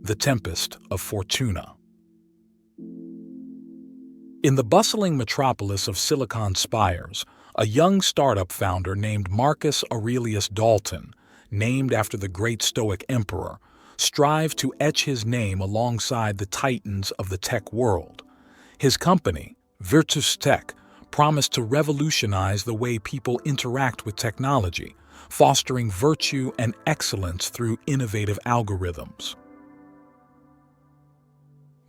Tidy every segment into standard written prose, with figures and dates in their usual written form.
The Tempest of Fortuna. In the bustling metropolis of Silicon Spires, a young startup founder named Marcus Aurelius Dalton, named after the great Stoic emperor, strived to etch his name alongside the titans of the tech world. His company, Virtus Tech, promised to revolutionize the way people interact with technology, fostering virtue and excellence through innovative algorithms.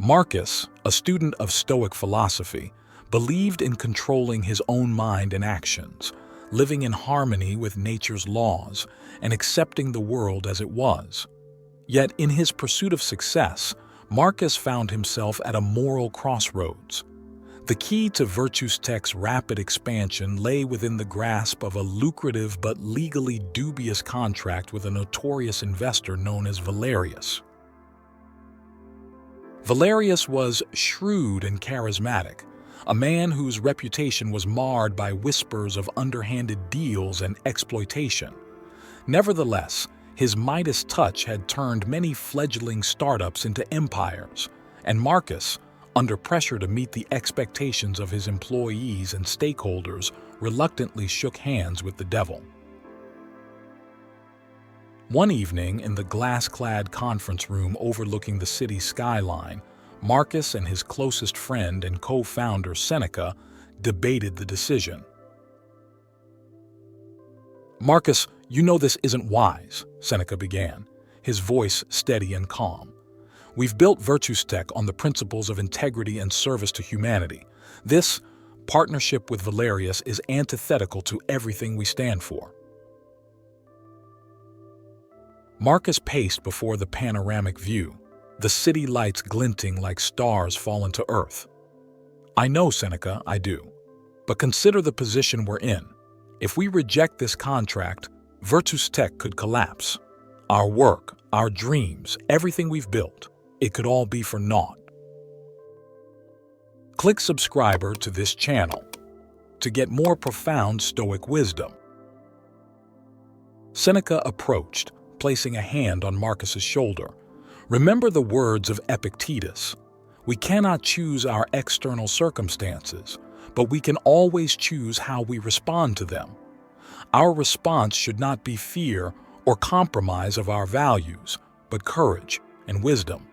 Marcus, a student of Stoic philosophy, believed in controlling his own mind and actions, living in harmony with nature's laws, and accepting the world as it was. Yet, in his pursuit of success, Marcus found himself at a moral crossroads. The key to Virtus Tech's rapid expansion lay within the grasp of a lucrative but legally dubious contract with a notorious investor known as Valerius. Valerius was shrewd and charismatic, a man whose reputation was marred by whispers of underhanded deals and exploitation. Nevertheless, his Midas touch had turned many fledgling startups into empires, and Marcus, under pressure to meet the expectations of his employees and stakeholders, reluctantly shook hands with the devil. One evening, in the glass-clad conference room overlooking the city skyline, Marcus and his closest friend and co-founder Seneca debated the decision. "Marcus, you know this isn't wise," Seneca began, his voice steady and calm. "We've built Virtus Tech on the principles of integrity and service to humanity. This partnership with Valerius is antithetical to everything we stand for." Marcus paced before the panoramic view, the city lights glinting like stars fallen to earth. "I know, Seneca, I do. But consider the position we're in. If we reject this contract, Virtus Tech could collapse. Our work, our dreams, everything we've built, it could all be for naught." Click subscriber to this channel to get more profound Stoic wisdom. Seneca approached, placing a hand on Marcus's shoulder. "Remember the words of Epictetus. We cannot choose our external circumstances, but we can always choose how we respond to them. Our response should not be fear or compromise of our values, but courage and wisdom."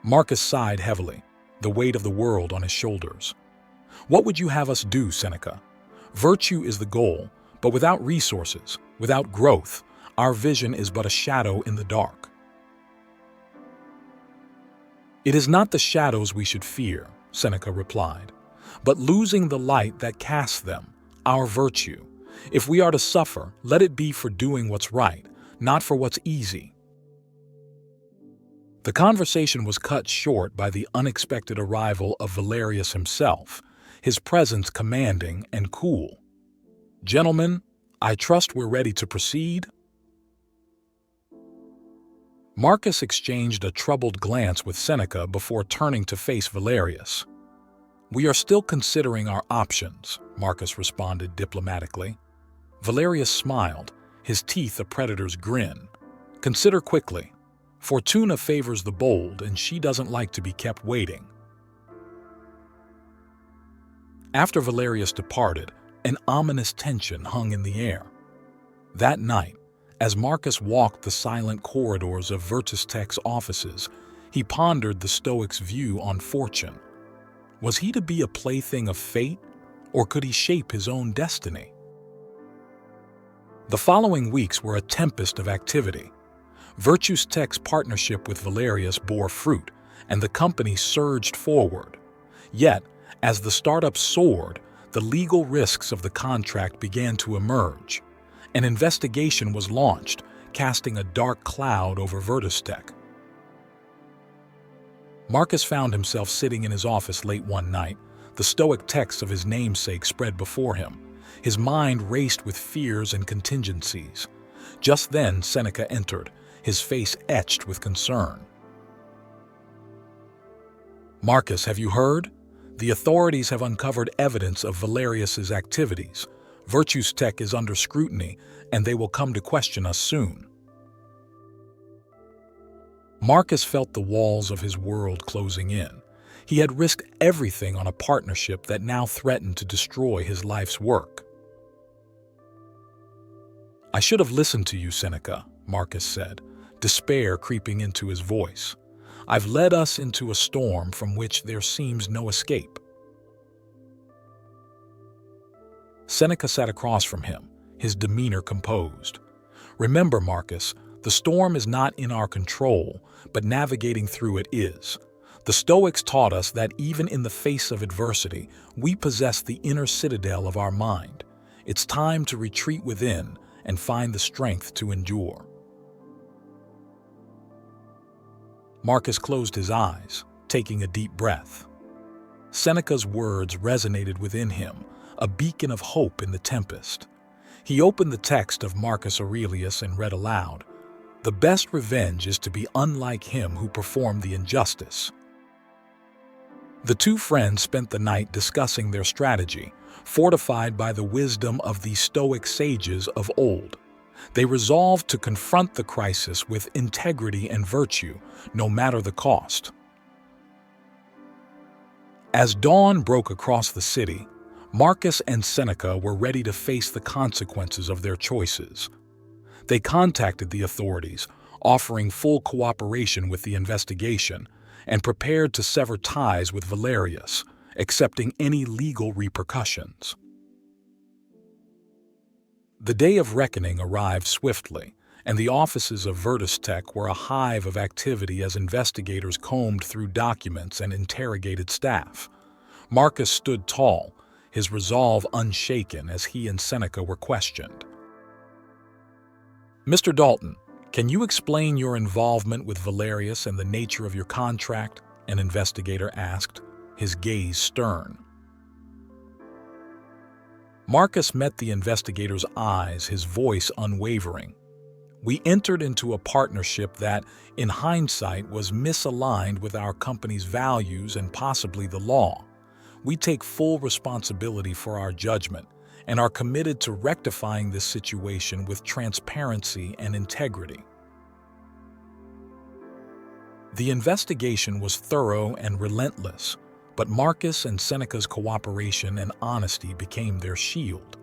Marcus sighed heavily, the weight of the world on his shoulders. "What would you have us do, Seneca? Virtue is the goal, but without resources, without growth, our vision is but a shadow in the dark." "It is not the shadows we should fear," Seneca replied, "but losing the light that casts them, our virtue. If we are to suffer, let it be for doing what's right, not for what's easy." The conversation was cut short by the unexpected arrival of Valerius himself, his presence commanding and cool. "Gentlemen, I trust we're ready to proceed?" Marcus exchanged a troubled glance with Seneca before turning to face Valerius. "We are still considering our options," Marcus responded diplomatically. Valerius smiled, his teeth a predator's grin. "Consider quickly. Fortuna favors the bold, and she doesn't like to be kept waiting." After Valerius departed, an ominous tension hung in the air. That night, as Marcus walked the silent corridors of Virtus Tech's offices, he pondered the Stoic's view on fortune. Was he to be a plaything of fate, or could he shape his own destiny? The following weeks were a tempest of activity. Virtus Tech's partnership with Valerius bore fruit, and the company surged forward. Yet, as the startup soared, the legal risks of the contract began to emerge. An investigation was launched, casting a dark cloud over Virtus Tech. Marcus found himself sitting in his office late one night, the Stoic texts of his namesake spread before him. His mind raced with fears and contingencies. Just then, Seneca entered, his face etched with concern. "Marcus, have you heard? The authorities have uncovered evidence of Valerius's activities. Virtus Tech is under scrutiny, and they will come to question us soon." Marcus felt the walls of his world closing in. He had risked everything on a partnership that now threatened to destroy his life's work. "I should have listened to you, Seneca," Marcus said, despair creeping into his voice. "I've led us into a storm from which there seems no escape." Seneca sat across from him, his demeanor composed. "Remember, Marcus, the storm is not in our control, but navigating through it is. The Stoics taught us that even in the face of adversity, we possess the inner citadel of our mind. It's time to retreat within and find the strength to endure." Marcus closed his eyes, taking a deep breath. Seneca's words resonated within him, a beacon of hope in the tempest. He opened the text of Marcus Aurelius and read aloud, "The best revenge is to be unlike him who performed the injustice." The two friends spent the night discussing their strategy, fortified by the wisdom of the Stoic sages of old. They resolved to confront the crisis with integrity and virtue, no matter the cost. As dawn broke across the city, Marcus and Seneca were ready to face the consequences of their choices. They contacted the authorities, offering full cooperation with the investigation, and prepared to sever ties with Valerius, accepting any legal repercussions. The day of reckoning arrived swiftly, and the offices of Virtus Tech were a hive of activity as investigators combed through documents and interrogated staff. Marcus stood tall, his resolve unshaken as he and Seneca were questioned. "Mr. Dalton, can you explain your involvement with Valerius and the nature of your contract?" an investigator asked, his gaze stern. Marcus met the investigator's eyes, his voice unwavering. "We entered into a partnership that, in hindsight, was misaligned with our company's values and possibly the law. We take full responsibility for our judgment and are committed to rectifying this situation with transparency and integrity." The investigation was thorough and relentless, but Marcus and Seneca's cooperation and honesty became their shield.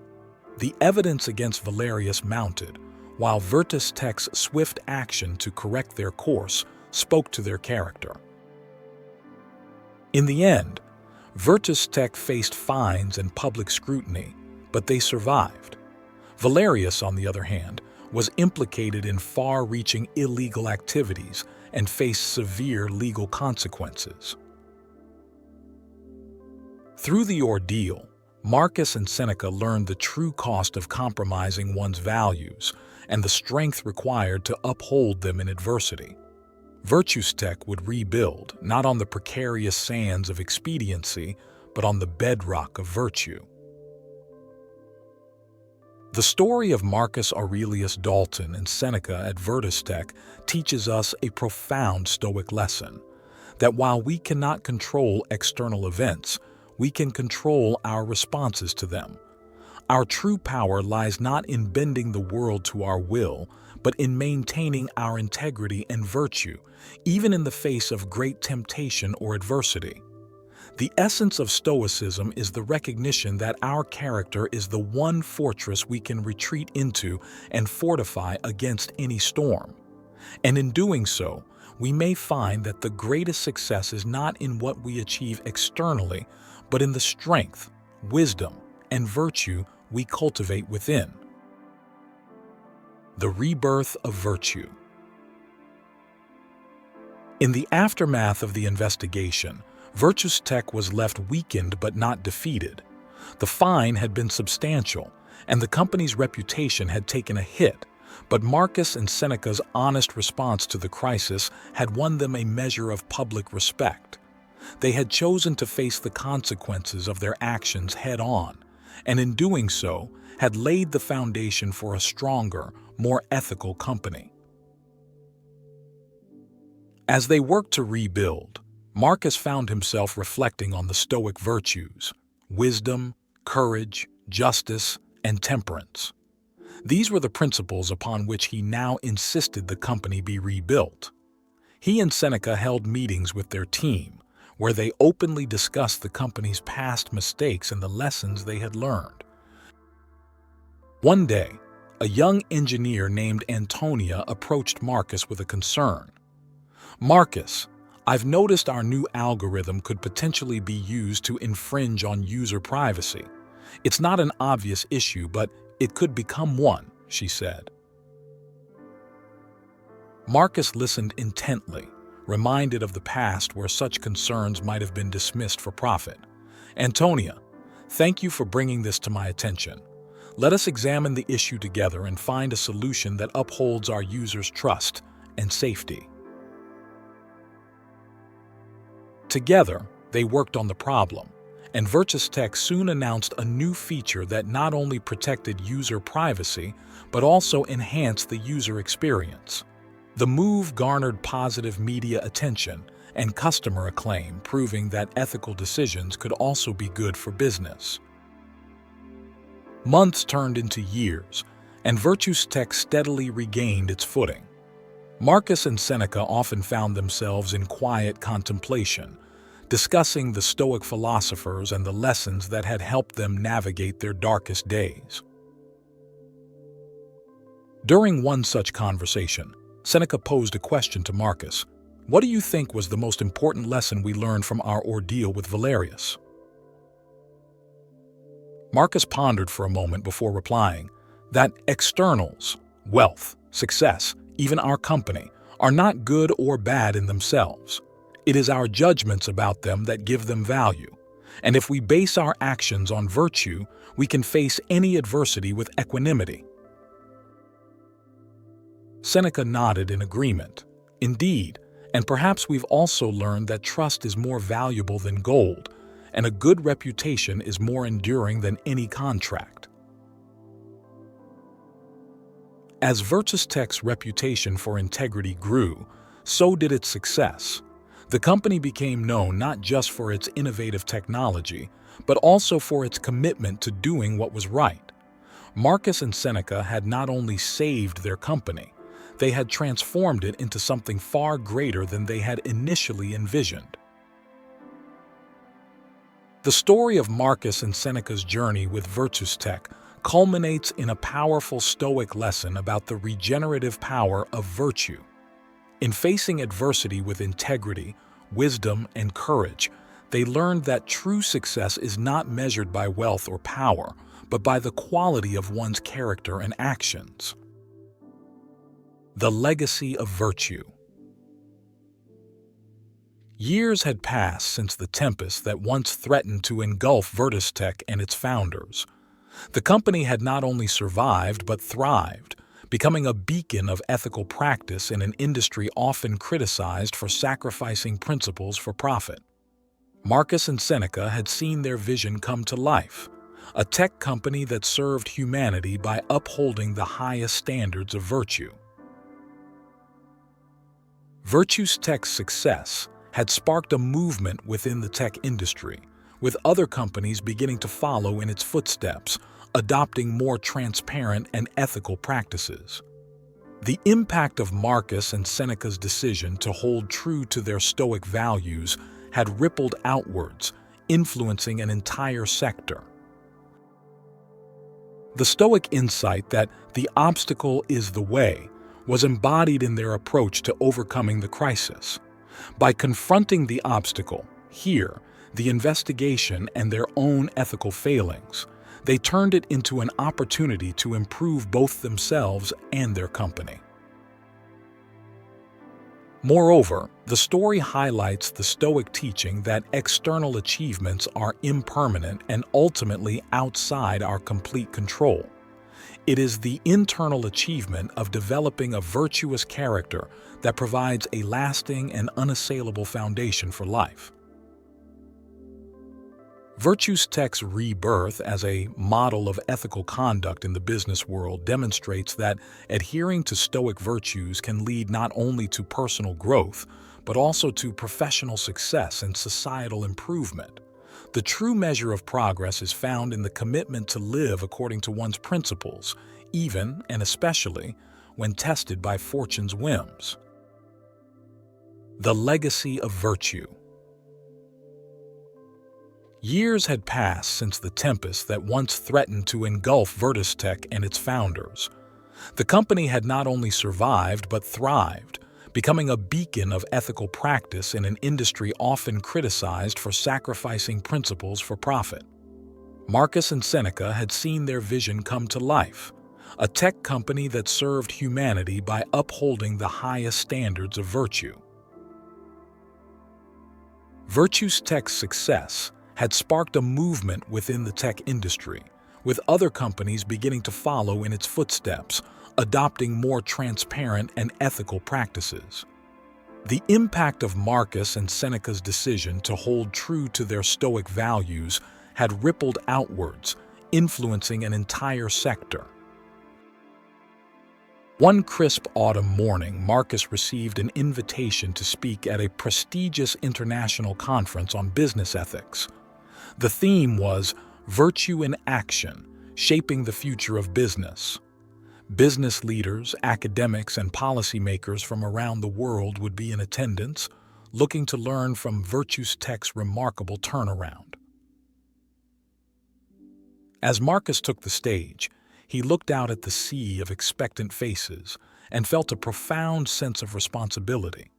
The evidence against Valerius mounted, while Virtus Tech's swift action to correct their course spoke to their character. In the end, Virtus Tech faced fines and public scrutiny, but they survived. Valerius, on the other hand, was implicated in far-reaching illegal activities and faced severe legal consequences. Through the ordeal, Marcus and Seneca learned the true cost of compromising one's values and the strength required to uphold them in adversity. Virtus Tech would rebuild, not on the precarious sands of expediency, but on the bedrock of virtue. The story of Marcus Aurelius Dalton and Seneca at Virtus Tech teaches us a profound Stoic lesson, that while we cannot control external events, we can control our responses to them. Our true power lies not in bending the world to our will, but in maintaining our integrity and virtue, even in the face of great temptation or adversity. The essence of Stoicism is the recognition that our character is the one fortress we can retreat into and fortify against any storm. And in doing so, we may find that the greatest success is not in what we achieve externally, but in the strength, wisdom, and virtue we cultivate within. The rebirth of virtue. In the aftermath of the investigation, Virtus Tech was left weakened but not defeated. The fine had been substantial, and the company's reputation had taken a hit, but Marcus and Seneca's honest response to the crisis had won them a measure of public respect. They had chosen to face the consequences of their actions head-on, and in doing so, had laid the foundation for a stronger, more ethical company. As they worked to rebuild, Marcus found himself reflecting on the Stoic virtues: wisdom, courage, justice, and temperance. These were the principles upon which he now insisted the company be rebuilt. He and Seneca held meetings with their team, where they openly discussed the company's past mistakes and the lessons they had learned. One day, a young engineer named Antonia approached Marcus with a concern. "Marcus, I've noticed our new algorithm could potentially be used to infringe on user privacy. It's not an obvious issue, but it could become one," she said. Marcus listened intently, reminded of the past where such concerns might have been dismissed for profit. "Antonia, thank you for bringing this to my attention. Let us examine the issue together and find a solution that upholds our users' trust and safety." Together, they worked on the problem, and Virtus Tech soon announced a new feature that not only protected user privacy, but also enhanced the user experience. The move garnered positive media attention and customer acclaim, proving that ethical decisions could also be good for business. Months turned into years, and Virtus Tech steadily regained its footing. Marcus and Seneca often found themselves in quiet contemplation, discussing the Stoic philosophers and the lessons that had helped them navigate their darkest days. During one such conversation, Seneca posed a question to Marcus. "What do you think was the most important lesson we learned from our ordeal with Valerius?" Marcus pondered for a moment before replying, "That externals, wealth, success, even our company, are not good or bad in themselves. It is our judgments about them that give them value, and if we base our actions on virtue, we can face any adversity with equanimity." Seneca nodded in agreement. "Indeed, and perhaps we've also learned that trust is more valuable than gold, and a good reputation is more enduring than any contract." As Virtus Tech's reputation for integrity grew, so did its success. The company became known not just for its innovative technology, but also for its commitment to doing what was right. Marcus and Seneca had not only saved their company, they had transformed it into something far greater than they had initially envisioned. The story of Marcus and Seneca's journey with Virtus Tech culminates in a powerful Stoic lesson about the regenerative power of virtue. In facing adversity with integrity, wisdom, and courage, they learned that true success is not measured by wealth or power, but by the quality of one's character and actions. The legacy of virtue. Years had passed since the tempest that once threatened to engulf Virtus Tech and its founders. The company had not only survived but thrived, becoming a beacon of ethical practice in an industry often criticized for sacrificing principles for profit. Marcus and Seneca had seen their vision come to life, a tech company that served humanity by upholding the highest standards of virtue. Virtus Tech's success had sparked a movement within the tech industry, with other companies beginning to follow in its footsteps, adopting more transparent and ethical practices. The impact of Marcus and Seneca's decision to hold true to their Stoic values had rippled outwards, influencing an entire sector. The Stoic insight that the obstacle is the way was embodied in their approach to overcoming the crisis. By confronting the obstacle, here, the investigation and their own ethical failings, they turned it into an opportunity to improve both themselves and their company. Moreover, the story highlights the Stoic teaching that external achievements are impermanent and ultimately outside our complete control. It is the internal achievement of developing a virtuous character that provides a lasting and unassailable foundation for life. Virtus Tech's rebirth as a model of ethical conduct in the business world demonstrates that adhering to Stoic virtues can lead not only to personal growth, but also to professional success and societal improvement. The true measure of progress is found in the commitment to live according to one's principles, even and especially when tested by fortune's whims. The legacy of virtue. Years had passed since the tempest that once threatened to engulf Virtus and its founders. The company had not only survived but thrived, becoming a beacon of ethical practice in an industry often criticized for sacrificing principles for profit. Marcus and Seneca had seen their vision come to life, a tech company that served humanity by upholding the highest standards of virtue. Virtus Tech's success had sparked a movement within the tech industry, with other companies beginning to follow in its footsteps, adopting more transparent and ethical practices. The impact of Marcus and Seneca's decision to hold true to their Stoic values had rippled outwards, influencing an entire sector. One crisp autumn morning, Marcus received an invitation to speak at a prestigious international conference on business ethics. The theme was Virtue in Action, Shaping the Future of Business. Business leaders, academics, and policymakers from around the world would be in attendance, looking to learn from Virtus Tech's remarkable turnaround. As Marcus took the stage, he looked out at the sea of expectant faces and felt a profound sense of responsibility.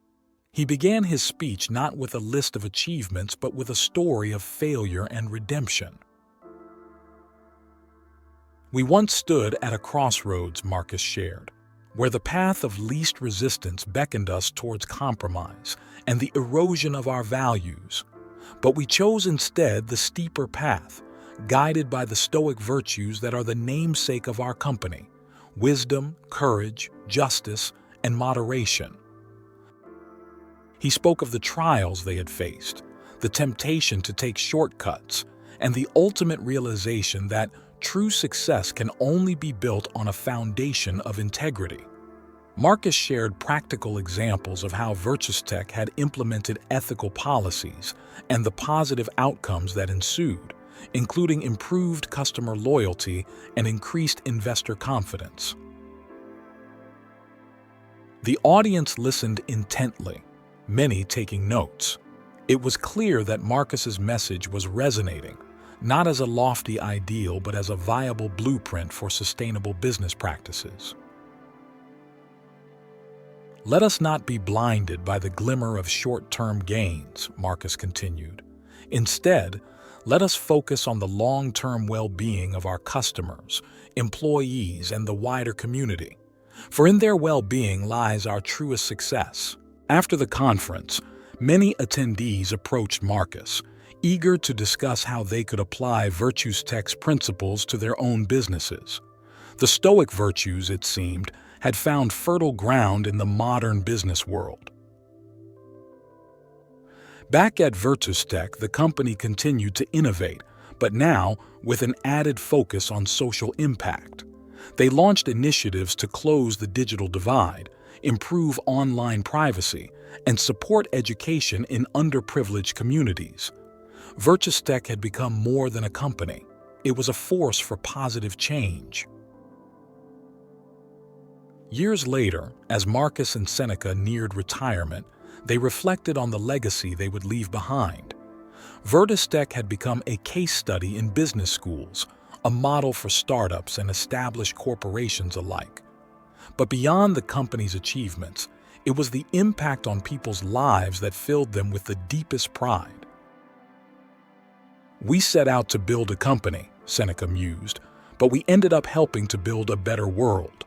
He began his speech not with a list of achievements but with a story of failure and redemption. "We once stood at a crossroads," Marcus shared, "where the path of least resistance beckoned us towards compromise and the erosion of our values. But we chose instead the steeper path, guided by the Stoic virtues that are the namesake of our company: wisdom, courage, justice, and moderation." He spoke of the trials they had faced, the temptation to take shortcuts, and the ultimate realization that true success can only be built on a foundation of integrity. Marcus shared practical examples of how Virtus Tech had implemented ethical policies and the positive outcomes that ensued, including improved customer loyalty and increased investor confidence. The audience listened intently, many taking notes. It was clear that Marcus's message was resonating, not as a lofty ideal but as a viable blueprint for sustainable business practices. "Let us not be blinded by the glimmer of short-term gains," Marcus continued. "Instead, let us focus on the long-term well-being of our customers, employees, and the wider community. For in their well-being lies our truest success." After the conference, many attendees approached Marcus, eager to discuss how they could apply Virtus Tech's principles to their own businesses. The Stoic virtues, it seemed, had found fertile ground in the modern business world. Back at Virtus Tech, the company continued to innovate, but now with an added focus on social impact. They launched initiatives to close the digital divide, improve online privacy, and support education in underprivileged communities. Virtus Tech had become more than a company. It was a force for positive change. Years later, as Marcus and Seneca neared retirement, they reflected on the legacy they would leave behind. Virtus Tech had become a case study in business schools, a model for startups and established corporations alike. But beyond the company's achievements, it was the impact on people's lives that filled them with the deepest pride. "We set out to build a company," Seneca mused, "but we ended up helping to build a better world."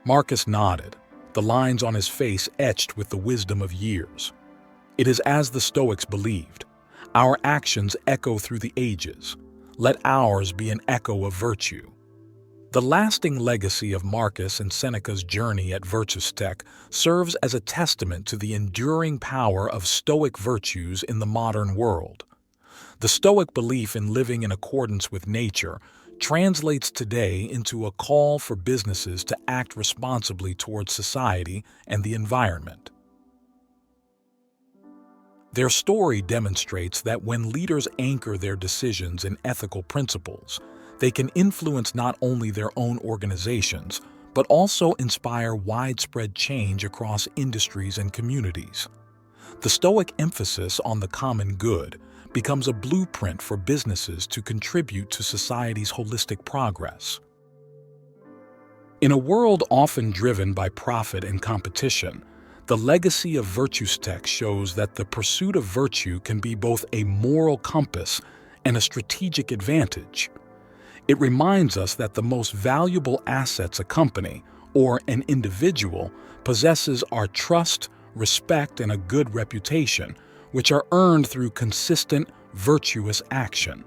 Marcus nodded, the lines on his face etched with the wisdom of years. "It is as the Stoics believed. Our actions echo through the ages. Let ours be an echo of virtue." The lasting legacy of Marcus and Seneca's journey at Virtus Tech serves as a testament to the enduring power of Stoic virtues in the modern world. The Stoic belief in living in accordance with nature translates today into a call for businesses to act responsibly towards society and the environment. Their story demonstrates that when leaders anchor their decisions in ethical principles, they can influence not only their own organizations, but also inspire widespread change across industries and communities. The Stoic emphasis on the common good becomes a blueprint for businesses to contribute to society's holistic progress. In a world often driven by profit and competition, the legacy of virtues text shows that the pursuit of virtue can be both a moral compass and a strategic advantage. It reminds us that the most valuable assets a company or an individual possesses are trust, respect, and a good reputation, which are earned through consistent, virtuous action.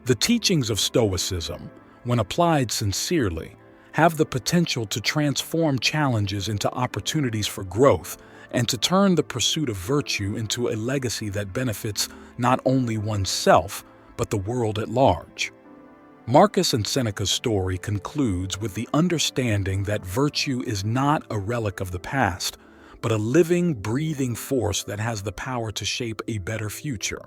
The teachings of Stoicism, when applied sincerely, have the potential to transform challenges into opportunities for growth and to turn the pursuit of virtue into a legacy that benefits not only oneself, but the world at large. Marcus and Seneca's story concludes with the understanding that virtue is not a relic of the past, but a living, breathing force that has the power to shape a better future.